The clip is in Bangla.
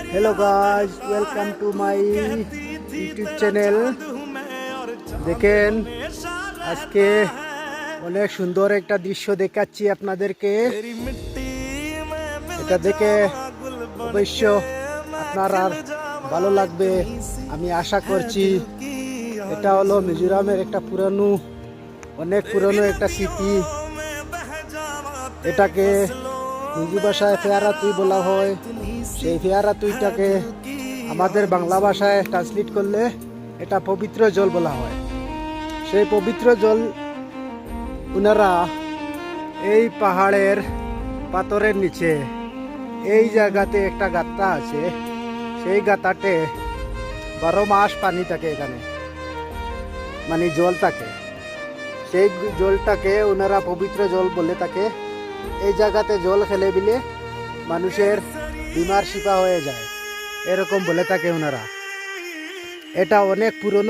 Hello guys, welcome to my YouTube channel. দেখেন, আজকে অনেক সুন্দর একটা দৃশ্য দেখাচ্ছি আপনাদেরকে। এটা দেখে অবশ্য আপনার আর ভালো লাগবে আমি আশা করছি। এটা হলো মিজোরামের একটা অনেক পুরনো একটা স্মৃতি। এটাকে হিন্দি ভাষায় ফেয়ারা তুই বলা হয়। সেই ফেয়ারা তুইটাকে আমাদের বাংলা ভাষায় ট্রান্সলেট করলে এটা পবিত্র জল বলা হয়। সেই পবিত্র জল ওনারা এই পাহাড়ের পাথরের নিচে এই জায়গাতে একটা গাঁথা আছে। সেই গাঁথাতে 12 মাস পানি থাকে, এখানে মানে জল থাকে। সেই জলটাকে ওনারা পবিত্র জল বলে থাকে। এই জায়গাতে জল খেলে দিলে মানুষের বিমার শিফা হয়ে যায়, এরকম বলে থাকে ওনারা। এটা অনেক পুরনো।